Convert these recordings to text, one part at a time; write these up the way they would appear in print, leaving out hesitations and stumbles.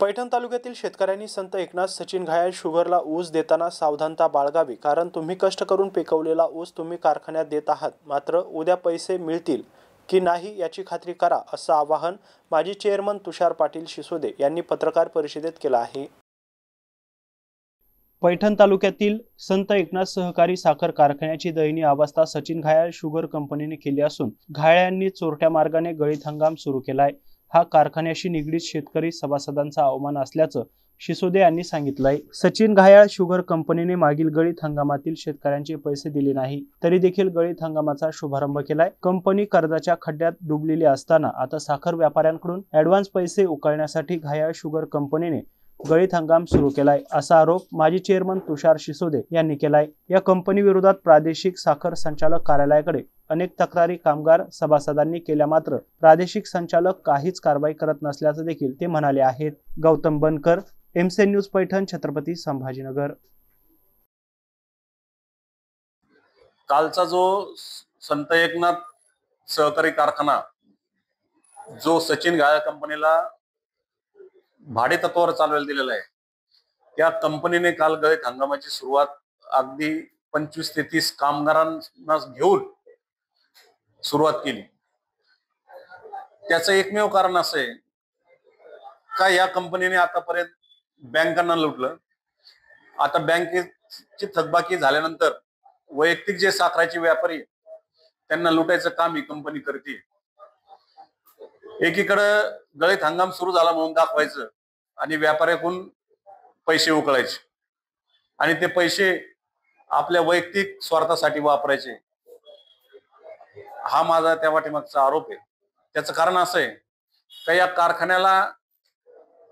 पैठण तालुक्यातील शेतकऱ्यांनी संत एकनाथ सचिन घायाळ शुगरला ऊस देताना सावधानता बाळगावी, कारण तुम्ही कष्ट करून पिकवलेला ऊस तुम्ही कारखान्यात देत आहात, मात्र उद्या पैसे मिळतील की नाही याची खात्री करा, असं आवाहन माजी चेअरमन तुषार पाटील शिसोदे यांनी पत्रकार परिषदेत केलं आहे। पैठण तालुक्यातील संत एकनाथ सहकारी साखर कारखान्याची दयनीय अवस्था सचिन घायाळ शुगर कंपनीने केली असून घायाळांनी चोरट्या मार्गाने गळीत हंगाम सुरू केलाय। हा कारखान्याशी निगडीत शेतकरी सभासदांचा अवमान असल्याचं शिसोदे यांनी सांगितलंय। सचिन घायाळ शुगर कंपनीने मागील गळीत हंगामातील शेतकऱ्यांचे पैसे दिले नाही, तरी देखील गळीत हंगामाचा शुभारंभ केलाय। कंपनी कर्जाच्या खड्ड्यात डुबलेली असताना आता साखर व्यापाऱ्यांकडून ॲडव्हान्स पैसे उकळण्यासाठी घायाळ शुगर कंपनीने गळीत हंगाम सुरू केलाय, असा आरोप माजी चेअरमन तुषार शिसोदे यांनी केलाय। या कंपनी विरोधात प्रादेशिक साखर संचालक कार्यालयाकडे अनेक तक्रारी कामगार सभासदांनी केल्या, मात्र प्रादेशिक संचालक काहीच कारवाई करत नसल्याचं देखील ते म्हणाले आहेत। गौतम बनकर, एमसी न्यूज, पैठण, छत्रपती संभाजीनगर। कालचा जो संत एकनाथ सहकारी कारखाना जो सचिन घायाळ कंपनीला भाडे तत्वावर चालवायला दिलेला आहे, त्या कंपनीने काल गळीत हंगामाची सुरुवात अगदी 25 ते 30 कामगारांना घेऊन सुरुवात केली। त्याचं एकमेव कारण असं आहे का या कंपनीने आतापर्यंत बँकांना लुटलं। आता बँकेची थकबाकी झाल्यानंतर वैयक्तिक जे साखराचे व्यापारी त्यांना लुटायचं काम ही कंपनी करते। एकीकडे गळीत हंगाम सुरू झाला म्हणून दाखवायचं आणि व्यापाऱ्याकडून पैसे उकळायचे आणि ते पैसे आपल्या वैयक्तिक स्वार्थासाठी वापरायचे, हा माझा त्या पाठीमागचा आरोप आहे। त्याचं कारण असं आहे का या कारखान्याला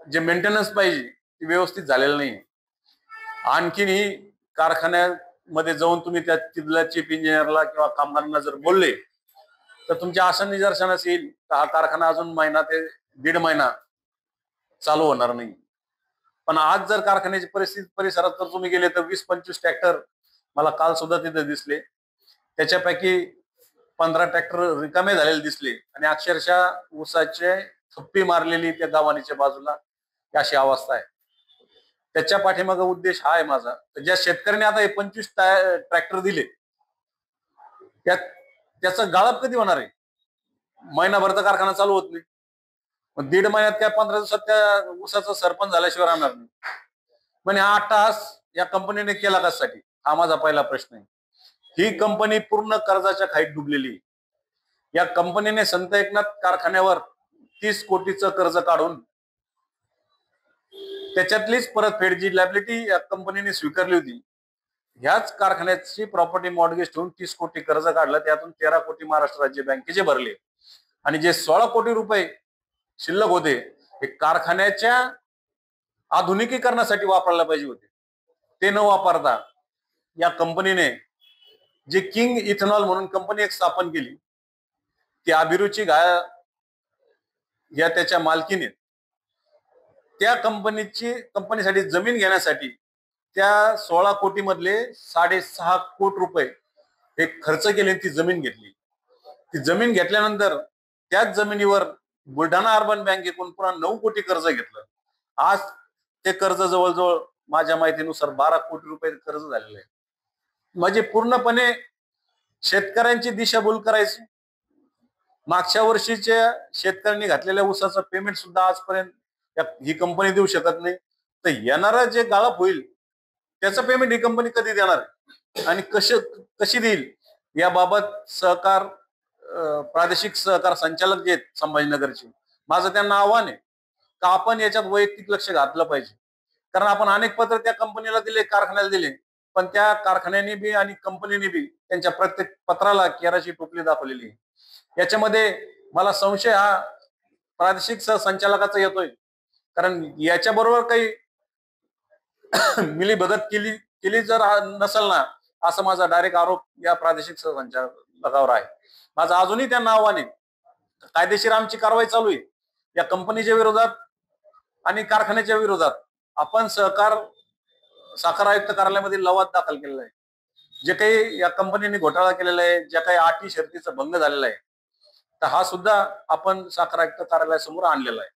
जे मेंटेनन्स पाहिजे ते व्यवस्थित झालेलं नाही। आणखीन ही कारखान्यामध्ये जाऊन तुम्ही त्या तिथल्या चीफ इंजिनियरला किंवा कामगारांना जर बोलले तर तुमच्या असं निदर्शनास येईल तर हा कारखाना अजून महिना ते 1.5 महिना चालू होणार नाही। पण आज जर कारखान्याची परिस्थिती परिसरात जर तुम्ही गेले तर 20-25 ट्रॅक्टर मला काल सुद्धा तिथे दिसले, त्याच्यापैकी 15 ट्रॅक्टर रिकामे झालेले दिसले आणि अक्षरशः ऊसाचे थप्पी मारलेली त्या गावानीच्या बाजूला अशी अवस्था आहे। त्याच्या पाठीमागे उद्देश हा आहे माझा, ज्या शेतकऱ्याने आता हे 25 ट्रॅक्टर दिले त्याचं गाळप कधी होणार आहे? महिनाभर तर कारखाना चालू होत नाही, मग 1.5 महिन्यात त्या 15 दिवसात त्या ऊसाचा सरपंच झाल्याशिवाय राहणार नाही। म्हणजे हा अट्टहास या कंपनीने केला कशासाठी, हा माझा पहिला प्रश्न आहे। ही कंपनी पूर्ण कर्जाच्या खाईत डुबलेली। या कंपनीने संत एकनाथ कारखान्यावर 30 कोटीचं कर्ज काढून त्याच्यातलीच परतफेड जी लायबिलिटी या कंपनीने स्वीकारली होती, ह्याच कारखान्याची प्रॉपर्टी मॉर्गेज ठेवून 30 कोटी कर्ज काढलं, त्यातून 13 कोटी महाराष्ट्र राज्य बँकेचे भरले आणि जे 16 कोटी रुपये शिल्लक होते हे कारखान्याच्या आधुनिकीकरणासाठी वापरायला पाहिजे होते, ते न वापरता या कंपनीने जे किंग इथेनॉल म्हणून कंपनी एक स्थापन केली, ती अभिरुची घायाळ या त्याच्या मालकीने त्या कंपनीसाठी जमीन घेण्यासाठी त्या 16 कोटी मधले 6.5 कोटी रुपये हे खर्च केले, ती जमीन घेतली। ती जमीन घेतल्यानंतर त्याच जमिनीवर बुलढाणा अर्बन बँकेकडून पुन्हा 9 कोटी कर्ज घेतलं। आज ते कर्ज जवळजवळ माझ्या माहितीनुसार 12 कोटी रुपये कर्ज झालेलं आहे। म्हणजे पूर्णपणे शेतकऱ्यांची दिशाभूल करायची। मागच्या वर्षीच्या शेतकऱ्यांनी घातलेल्या ऊसाचं पेमेंट सुद्धा आजपर्यंत ही कंपनी देऊ शकत नाही, तर येणारा जे गाळप होईल त्याचं पेमेंट ही कंपनी कधी देणार आणि कशी देईल याबाबत सहकार प्रादेशिक सहकार संचालक जे आहेत संभाजीनगरचे, माझं त्यांना आव्हान आहे का आपण याच्यात वैयक्तिक लक्ष घातलं पाहिजे। कारण आपण अनेक पत्र त्या कंपनीला दिले, कारखान्याला दिले, पण त्या कारखान्याने बी आणि कंपनीने बी त्यांच्या प्रत्येक पत्राला केराची टोपली दाखवलेली आहे। याच्यामध्ये मला संशय हा प्रादेशिक सहसंचालकाचा येतोय, कारण याच्या बरोबर काही मिलीभगत केली जर नसेल ना, असं माझा डायरेक्ट आरोप या प्रादेशिक सहसंचालकावर आहे। माझं अजूनही त्यांना आव्हान आहे, कायदेशीर आमची कारवाई चालू आहे या कंपनीच्या विरोधात आणि कारखान्याच्या विरोधात। आपण साखर आयुक्त कार्यालयामध्ये लवाद दाखल केलेला आहे। जे काही या कंपनीने घोटाळा केलेला आहे, ज्या काही अटी शर्तीचा भंग झालेला आहे, तर हा सुद्धा आपण साखर आयुक्त कार्यालयासमोर आणलेला आहे।